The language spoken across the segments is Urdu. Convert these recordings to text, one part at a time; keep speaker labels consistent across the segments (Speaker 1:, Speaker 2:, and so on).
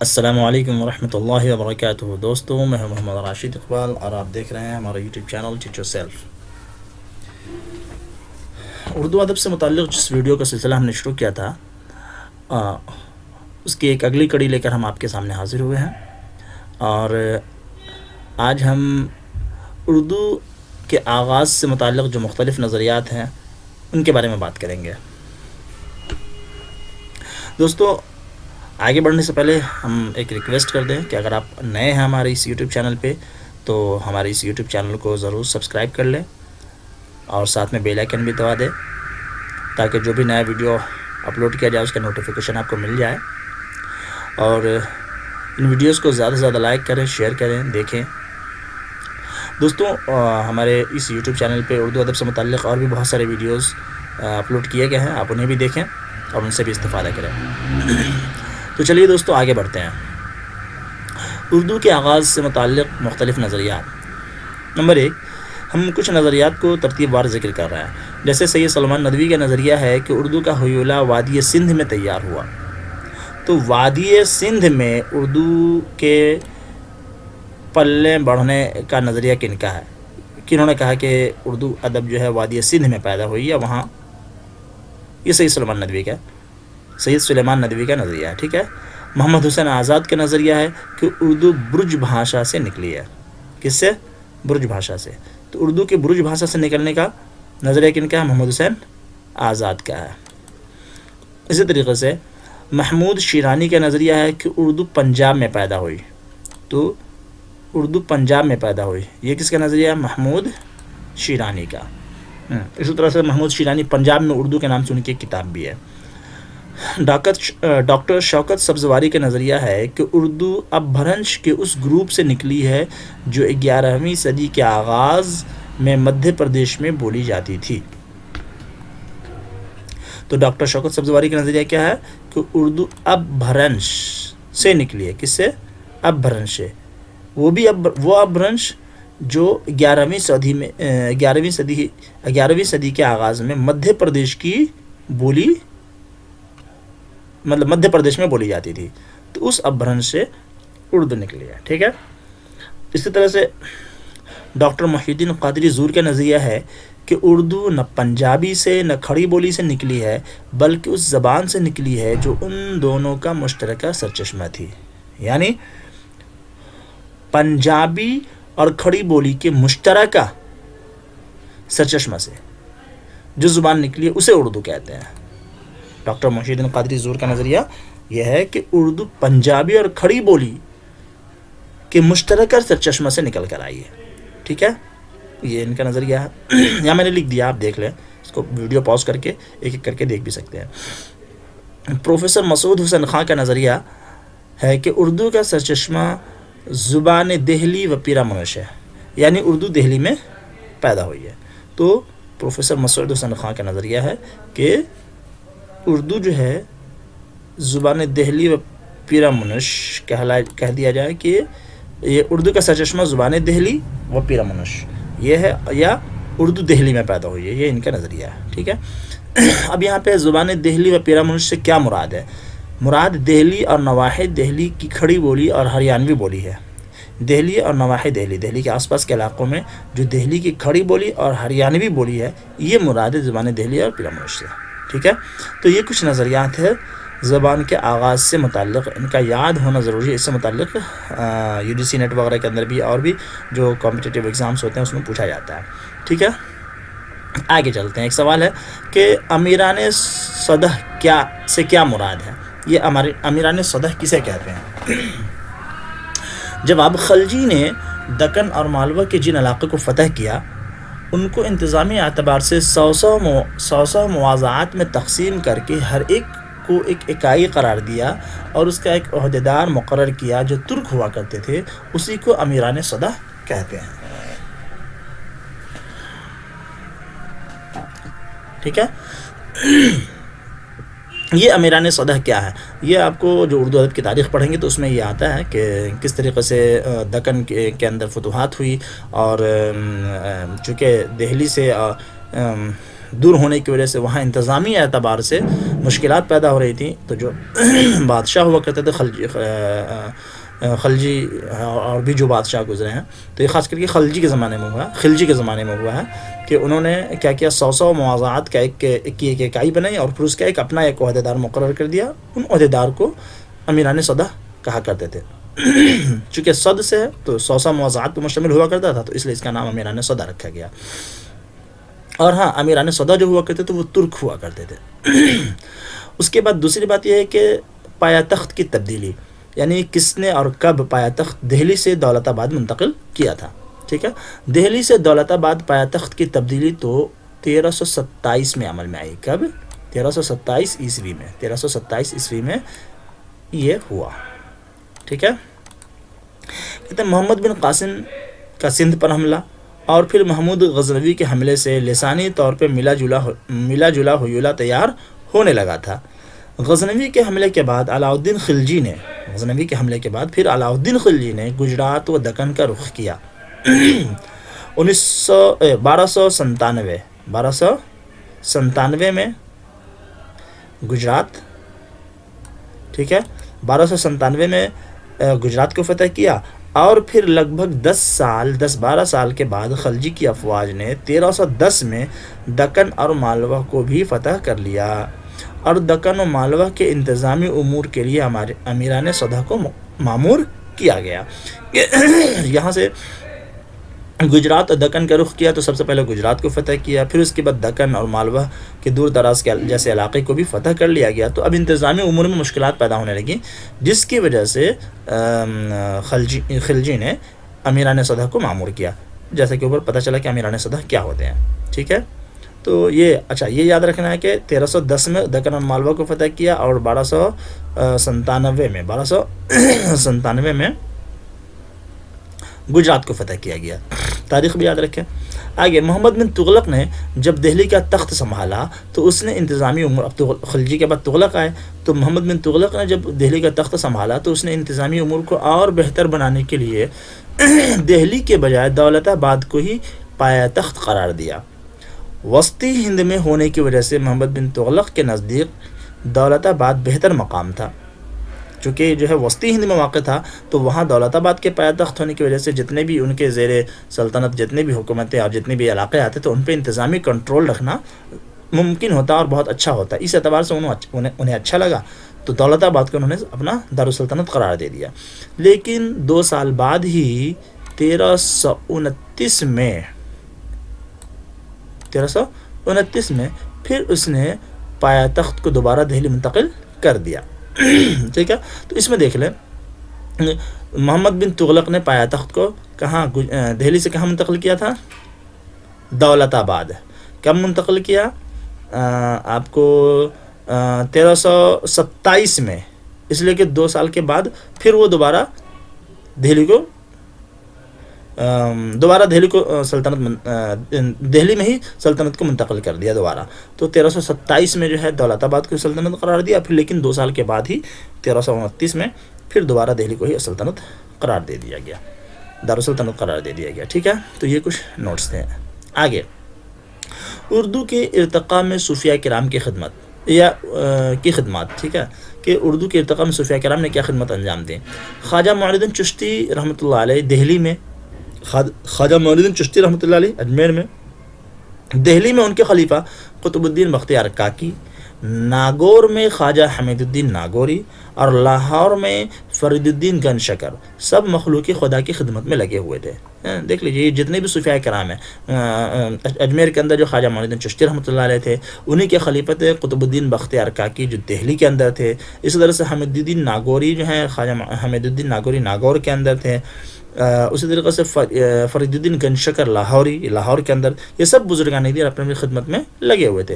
Speaker 1: السلام علیکم ورحمۃ اللہ وبرکاتہ دوستوں، میں ہوں محمد راشد اقبال اور آپ دیکھ رہے ہیں ہمارا YouTube channel teach your self. Urdu ادب سے متعلق جس ویڈیو کا سلسلہ ہم نے شروع کیا تھا، اس کی ایک اگلی کڑی لے کر ہم آپ کے سامنے حاضر ہوئے ہیں، اور آج ہم اردو کے آغاز سے متعلق جو مختلف نظریات ہیں ان کے بارے میں بات کریں گے۔ دوستو، آگے بڑھنے سے پہلے ہم ایک ریکویسٹ کر دیں کہ اگر آپ نئے ہیں ہمارے اس یوٹیوب چینل پہ تو ہمارے اس یوٹیوب چینل کو ضرور سبسکرائب کر لیں اور ساتھ میں بیل آئیکن بھی دبا دیں تاکہ جو بھی نیا ویڈیو اپلوڈ کیا جائے اس کا نوٹیفیکیشن آپ کو مل جائے، اور ان ویڈیوز کو زیادہ سے زیادہ لائک کریں، شیئر کریں، دیکھیں۔ دوستوں، ہمارے اس یوٹیوب چینل پہ اردو ادب سے متعلق اور بھی بہت سارے ویڈیوز اپلوڈ کیے گئے ہیں، آپ انہیں بھی دیکھیں اور ان سے بھی استفادہ کریں۔ تو چلیے دوستو، آگے بڑھتے ہیں۔ اردو کے آغاز سے متعلق مختلف نظریات۔ نمبر 1، ہم کچھ نظریات کو ترتیب وار ذکر کر رہے ہیں۔ جیسے سید سلمان ندوی کا نظریہ ہے کہ اردو کا حیولہ وادی سندھ میں تیار ہوا۔ تو وادی سندھ میں اردو کے پلے بڑھنے کا نظریہ کن کا ہے؟ کنہوں نے کہا کہ اردو ادب جو ہے وادی سندھ میں پیدا ہوئی یا وہاں؟ یہ سید سلیمان ندوی کا نظریہ ہے، ٹھیک ہے۔ محمد حسین آزاد کا نظریہ ہے کہ اردو برج بھاشا سے نکلی ہے۔ کس سے؟ برج بھاشا سے۔ تو اردو کے برج بھاشا سے نکلنے کا نظریہ کن کا ہے؟ محمد حسین آزاد کا ہے۔ اسی طریقے سے محمود شیرانی کا نظریہ ہے کہ اردو پنجاب میں پیدا ہوئی۔ تو اردو پنجاب میں پیدا ہوئی، یہ کس کا نظریہ ہے؟ محمود شیرانی کا۔ اسی طرح سے محمود شیرانی پنجاب میں اردو کے نام سے ان کی کتاب بھی ہے۔ ڈاکٹر شوکت سبزواری کا نظریہ ہے کہ اردو اپبھرنش کے اس گروپ سے نکلی ہے جو 11ویں صدی کے آغاز میں مدھیہ پردیش میں بولی جاتی تھی۔ تو ڈاکٹر شوکت سبزواری کا نظریہ کیا ہے؟ کہ اردو اپبھرنش سے نکلی ہے۔ کس سے؟ اپبھرنش سے۔ وہ اپبھرنش جو 11ویں صدی کے آغاز میں مدھیہ پردیش کی بولی، مطلب مدھیہ پردیش میں بولی جاتی تھی، تو اس اپبھرنش سے اردو نکلی ہے، ٹھیک ہے۔ اسی طرح سے ڈاکٹر محی الدین قادری زور کا نظریہ ہے کہ اردو نہ پنجابی سے نہ کھڑی بولی سے نکلی ہے بلکہ اس زبان سے نکلی ہے جو ان دونوں کا مشترکہ سرچشمہ تھی، یعنی پنجابی اور کھڑی بولی کے مشترکہ سرچشمہ سے جو زبان نکلی ہے اسے اردو کہتے ہیں۔ ڈاکٹر محی الدین قادری زور کا نظریہ یہ ہے کہ اردو پنجابی اور کھڑی بولی کے مشترکہ سرچشمہ سے نکل کر آئی ہے، ٹھیک ہے۔ یہ ان کا نظریہ ہے، یہاں میں نے لکھ دیا، آپ دیکھ لیں اس کو، ویڈیو پاز کر کے ایک ایک کر کے دیکھ بھی سکتے ہیں۔ پروفیسر مسعود حسین خان کا نظریہ ہے کہ اردو کا سرچشمہ زبان دہلی و پیرا منش ہے، یعنی اردو دہلی میں پیدا ہوئی ہے۔ تو پروفیسر مسعود حسین خان کا نظریہ ہے کہ اردو جو ہے زبان دہلی و پیرا منش کہہ دیا جائے کہ یہ اردو کا سرچشمہ زبان دہلی و پیرا منش یہ ہے، یا اردو دہلی میں پیدا ہوئی ہے، یہ ان کا نظریہ ہے، ٹھیک ہے۔ اب یہاں پہ زبان دہلی و پیرا منش سے کیا مراد ہے؟ مراد دہلی اور نواحی دہلی کی کھڑی بولی اور ہریانوی بولی ہے۔ دہلی اور نواحی دہلی کے آس پاس کے علاقوں میں جو دہلی کی کھڑی بولی اور ہریانوی بولی ہے، یہ مراد ہے زبان دہلی اور پیرا منش سے، ٹھیک ہے۔ تو یہ کچھ نظریات ہے زبان کے آغاز سے متعلق، ان کا یاد ہونا ضروری ہے۔ اس سے متعلق UGC نیٹ وغیرہ کے اندر بھی اور بھی جو کمپٹیٹیو ایگزامس ہوتے ہیں اس میں پوچھا جاتا ہے، ٹھیک ہے۔ آگے چلتے ہیں۔ ایک سوال ہے کہ امیران سدہ سے کیا مراد ہے؟ یہ امیران سدہ کسے کہتے ہیں؟ جواب: خلجی نے دکن اور مالوہ کے جن علاقے کو فتح کیا ان کو انتظامی اعتبار سے 100 مواضعات میں تقسیم کر کے ہر ایک کو ایک اکائی قرار دیا اور اس کا ایک عہدیدار مقرر کیا جو ترک ہوا کرتے تھے، اسی کو امیران سدہ کہتے ہیں، ٹھیک ہے۔ یہ امیران سدہ کیا ہے؟ یہ آپ کو جو اردو ادب کی تاریخ پڑھیں گے تو اس میں یہ آتا ہے کہ کس طریقے سے دکن کے اندر فتوحات ہوئی، اور چونکہ دہلی سے دور ہونے کی وجہ سے وہاں انتظامی اعتبار سے مشکلات پیدا ہو رہی تھیں، تو جو بادشاہ ہوا کرتے تھے خلجی اور بھی جو بادشاہ گزرے ہیں، تو یہ خاص کر کے خلجی کے زمانے میں ہوا ہے کہ انہوں نے کیا کیا، 100 مواضعات کا ایک اکائی بنائی اور پھر اس کا ایک اپنا ایک عہدیدار مقرر کر دیا. ان عہدیدار کو امیران صدہ کہا کرتے تھے. چونکہ صد سے ہے تو 100 مواضعات پر مشتمل ہوا کرتا تھا، تو اس لیے اس کا نام امیران صدہ رکھا گیا. اور ہاں، امیران صدہ جو ہوا کرتے تھے وہ ترک ہوا کرتے تھے. اس کے بعد دوسری بات یہ ہے کہ پایا تخت کی تبدیلی، یعنی کس نے اور کب پایا تخت دہلی سے دولت آباد منتقل کیا تھا. ٹھیک ہے، دہلی سے دولت آباد پایا تخت کی تبدیلی تو 1327 میں عمل میں آئی. کب؟ 1327 عیسوی میں یہ ہوا. ٹھیک ہے. کہتے ہیں محمد بن قاسم کا سندھ پر حملہ اور پھر محمود غزنوی کے حملے سے لسانی طور پہ ملا جلا ہیولہ تیار ہونے لگا تھا. غزنوی کے حملے کے بعد علاء الدین خلجی نے گجرات و دکن کا رخ کیا. 1297 میں گجرات، ٹھیک ہے، 1297 میں گجرات کو فتح کیا اور پھر لگ بھگ 10-12 سال کے بعد خلجی کی افواج نے 1310 میں دکن اور مالوہ کو بھی فتح کر لیا اور دکن و مالوہ کے انتظامی امور کے لیے ہمارے امیران صدہ کو مامور کیا گیا. یہاں سے گجرات اور دکن کا رخ کیا تو سب سے پہلے گجرات کو فتح کیا، پھر اس کے بعد دکن اور مالوہ کے دور دراز کے جیسے علاقے کو بھی فتح کر لیا گیا. تو اب انتظامی امور میں مشکلات پیدا ہونے لگیں، جس کی وجہ سے خلجی نے امیران صدہ کو مامور کیا. جیسے کہ اوپر پتہ چلا کہ امیران صدہ کیا ہوتے ہیں. ٹھیک ہے، تو یہ یاد رکھنا ہے کہ 1310 میں دکن اور مالوہ کو فتح کیا اور 1297 میں گجرات کو فتح کیا گیا. تاریخ بھی یاد رکھیں. آگے محمد بن تغلق نے جب دہلی کا تخت سنبھالا تو اس نے انتظامی امور، اب خلجی کے بعد تغلق آئے، تو محمد بن تغلق نے جب دہلی کا تخت سنبھالا تو اس نے انتظامی امور کو اور بہتر بنانے کے لیے دہلی کے بجائے دولت آباد کو ہی پایا تخت قرار دیا. وسطی ہند میں ہونے کی وجہ سے محمد بن تغلق کے نزدیک دولت آباد بہتر مقام تھا. چونکہ جو ہے وسطی ہند میں واقع تھا تو وہاں دولت آباد کے پایا تخت ہونے کی وجہ سے جتنے بھی ان کے زیر سلطنت جتنے بھی حکومتیں اور جتنے بھی علاقے آتے تو ان پہ انتظامی کنٹرول رکھنا ممکن ہوتا اور بہت اچھا ہوتا. اس اعتبار سے انہیں اچھا لگا تو دولت آباد کو انہوں نے اپنا دارالسلطنت قرار دے دیا. لیکن 2 سال بعد ہی 1329 میں پھر اس نے پایا تخت کو دوبارہ دہلی منتقل کر دیا. ٹھیک ہے، تو اس میں دیکھ لیں محمد بن تغلق نے پایا تخت کو کہاں، دہلی سے کہاں منتقل کیا تھا؟ دولت آباد. کب منتقل کیا؟ آپ کو 1327 میں، اس لیے کہ 2 سال کے بعد پھر وہ دوبارہ دہلی کو دہلی میں ہی سلطنت کو منتقل کر دیا دوبارہ. تو 1327 میں جو ہے دولت آباد کو سلطنت قرار دیا، پھر لیکن 2 سال کے بعد ہی 1329 میں پھر دوبارہ دہلی کو ہی سلطنت قرار دے دیا گیا، دارالسلطنت قرار دے دیا گیا. ٹھیک ہے، تو یہ کچھ نوٹس تھے. آگے اردو کے ارتقاء میں صوفیاء کرام کی خدمات. ٹھیک ہے، کہ اردو کے ارتقاء میں صوفیاء کرام نے کیا خدمت انجام دیں. خواجہ معین الدین چشتی رحمۃ اللہ علیہ دہلی میں، خواجہ معین الدین چشتی رحمۃ اللہ علیہ اجمیر میں، دہلی میں ان کے خلیفہ قطب الدین بختیار کاکی، ناگور میں خواجہ حمید الدین ناگوری اور لاہور میں فرید الدین گن شکر سب مخلوق خدا کی خدمت میں لگے ہوئے تھے. دیکھ لیجیے یہ جتنے بھی صوفیاء کرام ہیں، اجمیر کے اندر جو خواجہ معین الدین چشتی رحمۃ اللہ علیہ تھے انہی کے خلیفہ تھے قطب الدین بختیار کاکی جو دہلی کے اندر تھے. اسی طرح سے حمید الدین ناگوری جو ہیں، خواجہ حمید الدین ناگوری ناگور کے اندر تھے. اسی طریقے سے فرید الدین گن شکر لاہور کے اندر. یہ سب بزرگان دین اپنی خدمت میں لگے ہوئے تھے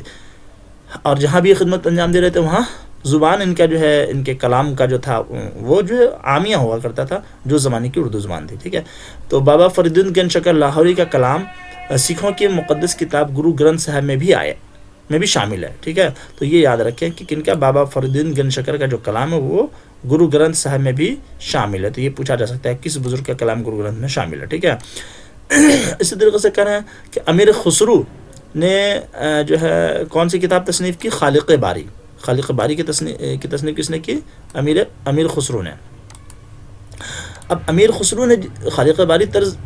Speaker 1: اور جہاں بھی یہ خدمت انجام دے رہے تھے وہاں زبان ان کا جو ہے، ان کے کلام کا جو تھا وہ جو ہے عامیہ ہوا کرتا تھا، جو زمانے کی اردو زبان تھی. ٹھیک ہے، تو بابا فرید الدین گن شکر لاہوری کا کلام سکھوں کی مقدس کتاب گرو گرنتھ صاحب میں بھی شامل ہے. ٹھیک ہے، تو یہ یاد رکھیں کہ کن کا، بابا فرید الدین گن شکر کا جو کلام ہے وہ گرو گرنتھ صاحب میں بھی شامل ہے. تو یہ پوچھا جا سکتا ہے کس بزرگ کا کلام گرو گرنتھ میں شامل ہے. ٹھیک ہے، اسی طریقے سے کہہ رہے ہیں کہ امیر خسرو نے جو ہے کون سی کتاب تصنیف کی؟ خالق باری. خالق باری کی تصنیف کس نے کی؟ امیر خسرو نے. اب امیر خسرو نے خالق باری طرز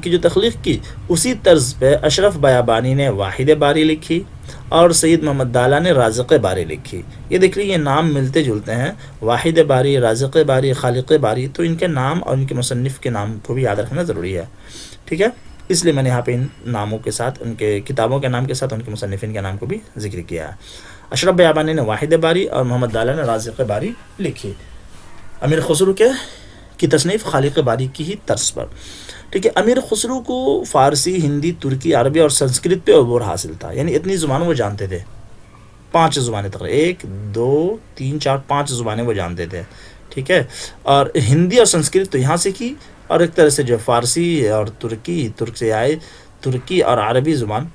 Speaker 1: کی جو تخلیق کی، اسی طرز پہ اشرف بیابانی نے واحد باری لکھی اور سید محمد دالا نے رازق باری لکھی. یہ دیکھ لیجیے، یہ نام ملتے جلتے ہیں، واحد باری، رازق باری، خالق باری. تو ان کے نام اور ان کے مصنف کے نام کو بھی یاد رکھنا ضروری ہے. ٹھیک ہے، اس لیے میں نے یہاں پہ ان ناموں کے ساتھ، ان کے کتابوں کے نام کے ساتھ ان کے مصنفین کے نام کو بھی ذکر کیا ہے. اشرف بیابانی نے واحد باری اور محمد دالا نے رازق باری لکھی. امیر خسرو کی تصنیف خالق باری کی ہی طرز پر. ٹھیک ہے، امیر خسرو کو فارسی، ہندی، ترکی، عربی اور سنسکرت پہ عبور حاصل تھا. یعنی اتنی زبانیں وہ جانتے تھے، 5 زبانیں تقریباً، 1 2 3 4 5 زبانیں وہ جانتے تھے. ٹھیک ہے، اور ہندی اور سنسکرت تو یہاں سے کی، اور ایک طرح سے جو فارسی اور ترک سے آئے ترکی اور عربی زبان،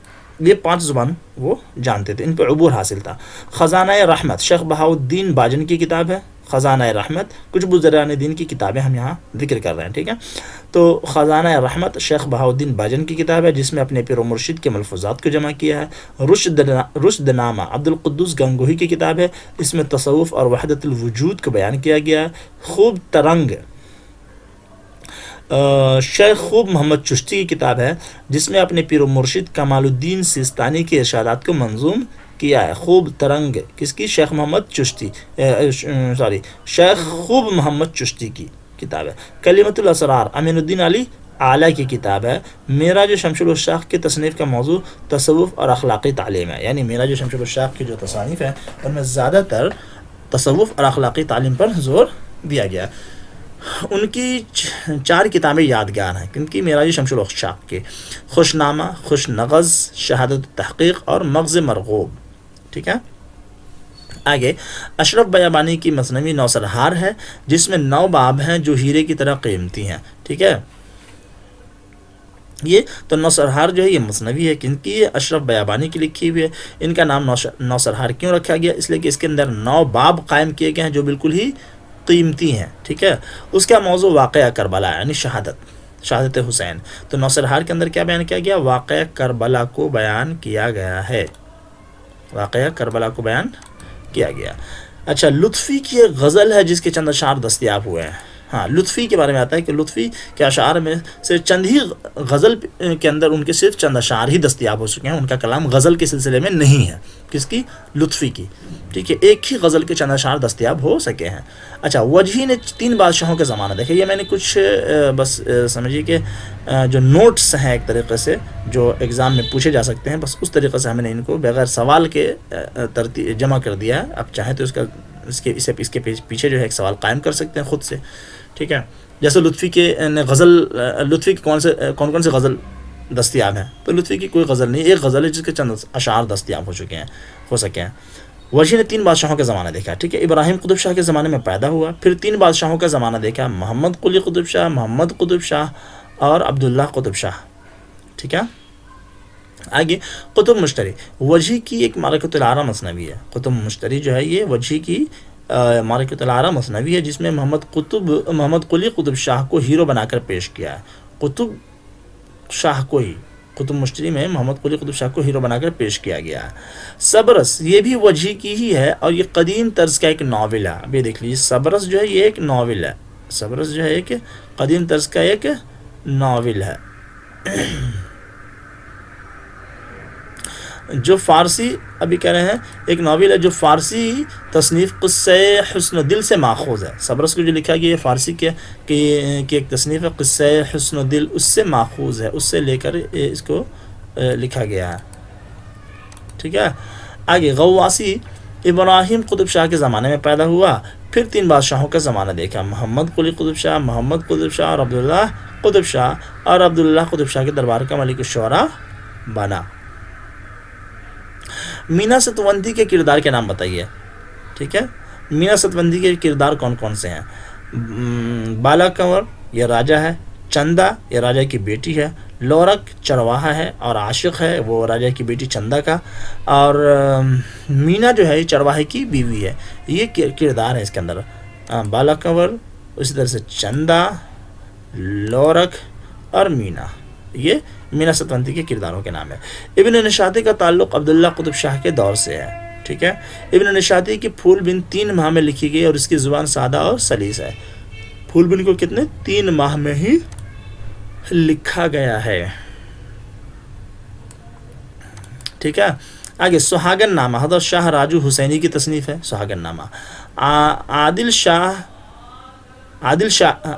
Speaker 1: یہ 5 زبان وہ جانتے تھے، ان پہ عبور حاصل تھا. خزانہ رحمت شیخ بہاؤالدین باجن کی کتاب ہے. خزانہ رحمت، کچھ بزرگان دین کی کتابیں ہم یہاں ذکر کر رہے ہیں. ٹھیک ہے، تو خزانہ رحمت شیخ بہاؤالدین باجن کی کتاب ہے، جس میں اپنے پیر و مرشد کے ملفوظات کو جمع کیا ہے. رشد نامہ عبدالقدوس گنگوہی کی کتاب ہے، اس میں تصوف اور وحدت الوجود کو بیان کیا گیا ہے. خوب ترنگ شیخ خوب محمد چشتی کی کتاب ہے، جس میں اپنے پیر و مرشد کمال الدین سیستانی کے ارشادات کو منظوم کیا ہے. خوب ترنگ کس کی؟ شیخ خوب محمد چشتی کی کتاب ہے. کلمۃ الاسرار امین الدین علی اعلیٰ کی کتاب ہے. معراج شمس الاشراق کی تصنیف کا موضوع تصوف اور اخلاقی تعلیم ہے. یعنی معراج شمس الاشراق کی جو تصانیف ہیں ان میں زیادہ تر تصوف اور اخلاقی تعلیم پر زور دیا گیا. ان کی 4 کتابیں یادگار ہیں، کیونکہ معراج شمس الاشراق کے: خوش نامہ، خوش نغز، شہادت تحقیق اور مغز مرغوب. ٹھیک ہے، آگے اشرف بیابانی کی مثنوی نوسرہار ہے، جس میں 9 باب ہیں جو ہیرے کی طرح قیمتی ہیں. ٹھیک ہے، یہ تو نوسرہار جو ہے یہ مثنوی ہے، کیونکہ یہ اشرف بیابانی کی لکھی ہوئی ہے. ان کا نام نوسرہار کیوں رکھا گیا؟ اس لیے کہ اس کے اندر 9 باب قائم کیے گئے ہیں جو بالکل ہی قیمتی ہیں. ٹھیک ہے، اس کا موضوع واقعہ کربلا یعنی شہادت حسین. تو نوسرہار کے اندر کیا بیان کیا گیا؟ واقعہ کربلا کو بیان کیا گیا ہے. واقعہ کربلا کو بیان کیا گیا. اچھا، لطفی کی ایک غزل ہے جس کے چند اشعار دستیاب ہوئے ہیں. ہاں، لطفی کے بارے میں آتا ہے کہ لطفی کے اشعار میں سے چند ہی غزل کے اندر ان کے صرف چند اشعار ہی دستیاب ہو چکے ہیں. ان کا کلام غزل کے سلسلے میں نہیں ہے. کس کی؟ لطفی کی. ٹھیک ہے، ایک ہی غزل کے چند اشعار دستیاب ہو سکے ہیں. اچھا، وجہی نے 3 بادشاہوں کا زمانہ دیکھا. یہ میں نے کچھ بس سمجھیے کہ جو نوٹس ہیں ایک طریقے سے جو ایگزام میں پوچھے جا سکتے ہیں، بس اس طریقے سے ہم نے ان کو بغیر سوال کے ترتیب جمع کر دیا ہے. اب چاہیں تو اس کے پیچھے جو ہے ایک سوال قائم کر سکتے ہیں خود سے. ٹھیک ہے، جیسے لطفی کے کون سے غزل دستیاب ہیں؟ تو لطفی کی کوئی غزل نہیں، ایک غزل ہے جس کے چند اشعار دستیاب ہو سکے ہیں. وجہی نے 3 بادشاہوں کا زمانہ دیکھا. ٹھیک ہے، ابراہیم قطب شاہ کے زمانے میں پیدا ہوا، پھر 3 بادشاہوں کا زمانہ دیکھا: محمد قلی قطب شاہ، محمد قطب شاہ اور عبداللہ قطب شاہ. ٹھیک ہے، آگے قطب مشتری. وجہی کی ایک معرکۃ العرا مثنوی ہے. قطب مشتری جو ہے یہ وجہی کی معرکۃ العرا مثنوی ہے، جس میں محمد قلی قطب شاہ کو ہیرو بنا کر پیش کیا ہے. قطب مشتری میں محمد قلی قطب شاہ کو ہیرو بنا کر پیش کیا گیا ہے. صبرس یہ بھی وجہی کی ہی ہے اور یہ قدیم طرز کا ایک ناول ہے. اب یہ دیکھ لیجیے، صبرس جو ہے یہ ایک ناول ہے. صبرس جو ہے ایک قدیم طرز کا ایک ناول ہے جو فارسی، ابھی کہہ رہے ہیں ایک ناول ہے جو فارسی تصنیف قصہ حسن دل سے ماخوذ ہے. صبرس کو جو لکھا گیا ہے فارسی کی ایک تصنیف ہے قصہ حسن دل، اس سے ماخوذ ہے، اس سے لے کر اس کو لکھا گیا ہے. ٹھیک ہے، آگے غواسی ابراہیم قطب شاہ کے زمانے میں پیدا ہوا، پھر 3 بادشاہوں کا زمانہ دیکھا: محمد قلی قطب شاہ، محمد قطب شاہ اور عبداللہ قطب شاہ، اور عبداللہ قطب شاہ کے دربار کا ملک الشعراء بنا. مینا ستوندی کے کردار کے نام بتائیے. ٹھیک ہے، مینا ستوندی کے کردار کون کون سے ہیں؟ بالا کنور یہ راجہ ہے، چندا یہ راجہ کی بیٹی ہے، لورک چرواہا ہے اور عاشق ہے وہ راجہ کی بیٹی چندا کا، اور مینا جو ہے چرواہے کی بیوی ہے. یہ کردار ہے اس کے اندر. بالا کنور، اسی طرح سے چندا، لورک اور مینا. یہ مینا ستونتی کے کرداروں کے نام ہے۔ ابن نشاطی کا تعلق عبداللہ قطب شاہ کے دور سے ہے، ٹھیک ہے۔ ابن نشاطی کی پھول بن 3 ماہ میں لکھی گئی اور اس کی زبان سادہ اور سلیس ہے۔ پھول بن کو کتنے 3 ماہ میں ہی لکھا گیا ہے، ٹھیک ہے۔ آگے سہاگن نامہ حضرت شاہ راجو حسینی کی تصنیف ہے۔ سہاگن نامہ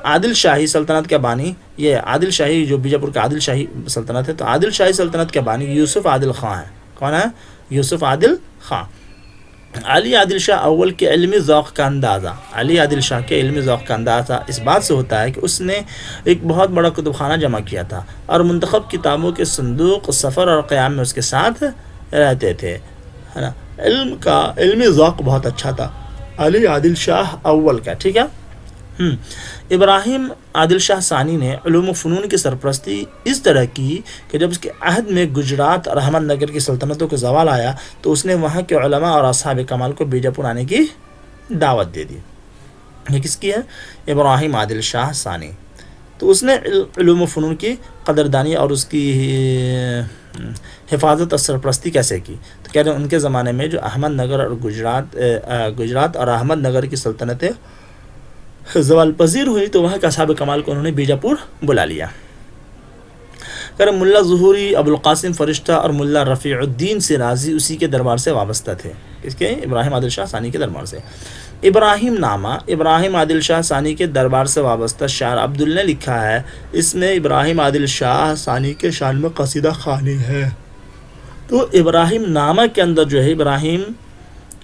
Speaker 1: عادل شاہی سلطنت کے بانی، یہ عادل شاہی جو بیجاپور کا عادل شاہی سلطنت ہے، تو عادل شاہی سلطنت کے بانی یوسف عادل خاں ہے۔ کون ہے؟ یوسف عادل خاں۔ علی عادل شاہ اول کے علمی ذوق کا اندازہ، علی عادل شاہ کے علمی ذوق کا اندازہ اس بات سے ہوتا ہے کہ اس نے ایک بہت بڑا کتب خانہ جمع کیا تھا اور منتخب کتابوں کے صندوق سفر اور قیام میں اس کے ساتھ رہتے تھے، ہے نا۔ علمی ذوق بہت اچھا تھا علی عادل شاہ اول کا، ٹھیک ہے۔ ابراہیم عادل شاہ ثانی نے علوم و فنون کی سرپرستی اس طرح کی کہ جب اس کے عہد میں گجرات اور احمد نگر کی سلطنتوں کو زوال آیا تو اس نے وہاں کے علماء اور اصحاب کمال کو بیجاپور آنے کی دعوت دے دی۔ یہ کس کی ہے؟ ابراہیم عادل شاہ ثانی۔ تو اس نے علوم و فنون کی قدردانی اور اس کی حفاظت اور سرپرستی کیسے کی؟ تو کہہ رہے ہیں ان کے زمانے میں جو احمد نگر اور گجرات اور احمد نگر کی سلطنتیں زوال پذیر ہوئی تو وہاں کے اصحاب کمال کو انہوں نے بیجاپور بلا لیا۔ ملا ظہوری، ابو القاسم فرشتہ اور ملا رفیع الدین شیرازی اسی کے دربار سے وابستہ تھے، اس کے ابراہیم عادل شاہ ثانی کے دربار سے۔ ابراہیم نامہ ابراہیم عادل شاہ ثانی کے دربار سے وابستہ شاعر عبدال نے لکھا ہے، اس میں ابراہیم عادل شاہ ثانی کے شان میں قصیدہ خوانی ہے۔ تو ابراہیم نامہ کے اندر جو ہے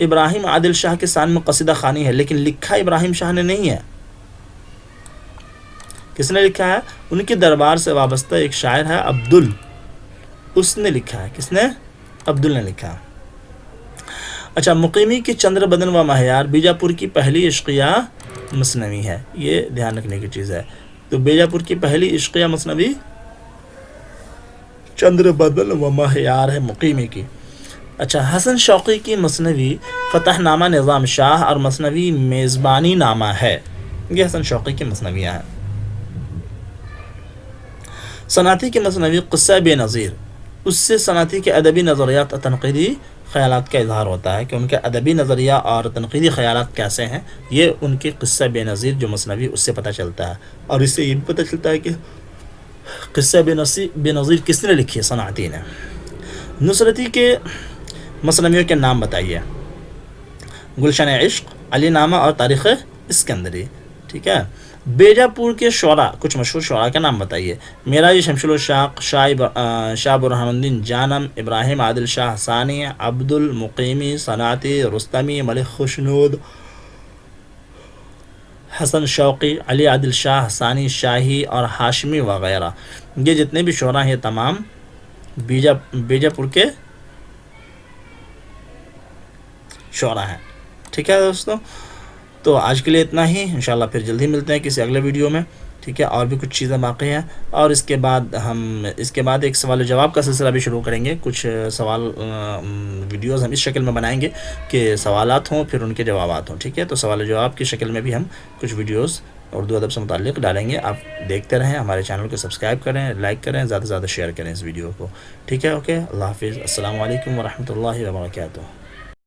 Speaker 1: ابراہیم عادل شاہ کے شان میں قصیدہ خوانی ہے، لیکن لکھا ابراہیم شاہ نے نہیں ہے۔ کس نے لکھا ہے؟ ان کے دربار سے وابستہ ایک شاعر ہے عبدال، اس نے لکھا ہے۔ کس نے؟ عبدال نے لکھا۔ اچھا، مقیمی کی چندر بدن و مہیار بیجاپور کی پہلی عشقیہ مثنوی ہے، یہ دھیان رکھنے کی چیز ہے۔ تو بیجاپور کی پہلی عشقیہ مثنوی چندر بدن و مہیار ہے مقیمی کی۔ اچھا، حسن شوقی کی مثنوی فتح نامہ نظام شاہ اور مثنوی میزبانی نامہ ہے، یہ حسن شوقی کی مثنویاں ہیں۔ صنعتی کی مثنوی قصہ بے نظیر، اس سے صنعتی کے ادبی نظریات اور تنقیدی خیالات کا اظہار ہوتا ہے کہ ان کے ادبی نظریہ اور تنقیدی خیالات کیسے ہیں، یہ ان کی قصہ بے نظیر جو مثنوی اس سے پتہ چلتا ہے۔ اور اس سے یہ بھی پتہ چلتا ہے کہ قصہ بے نظیر کس نے لکھی ہے؟ صنعتی نے۔ نصرتی کے مثنویوں کے نام بتائیے۔ گلشن عشق، علی نامہ اور تاریخ اسکندری، ٹھیک ہے۔ بیجاپور کے شعراء، کچھ مشہور شعراء کے نام بتائیے۔ میراج شمس الشاق، شاہ برہان الدین جانم، ابراہیم عادل شاہ ثانی، عبدال، مقیمی، صنعتی، رستمی، ملک خوشنود، حسن شوقی، علی عادل شاہ ثانی شاہی اور ہاشمی وغیرہ، یہ جتنے بھی شعراء ہیں تمام بیجاپور کے شعراء ہیں، ٹھیک ہے دوستوں۔ تو آج کے لیے اتنا ہی، انشاءاللہ پھر جلدی ملتے ہیں کسی اگلے ویڈیو میں، ٹھیک ہے۔ اور بھی کچھ چیزیں باقی ہیں، اور اس کے بعد ایک سوال و جواب کا سلسلہ بھی شروع کریں گے۔ کچھ ویڈیوز ہم اس شکل میں بنائیں گے کہ سوالات ہوں پھر ان کے جوابات ہوں، ٹھیک ہے۔ تو سوال و جواب کی شکل میں بھی ہم کچھ ویڈیوز اردو ادب سے متعلق ڈالیں گے، آپ دیکھتے رہیں، ہمارے چینل کو سبسکرائب کریں، لائک کریں، زیادہ سے زیادہ شیئر کریں اس ویڈیو کو، ٹھیک ہے۔ اوکے، اللہ حافظ، السلام علیکم ورحمۃ اللہ وبرکاتہ۔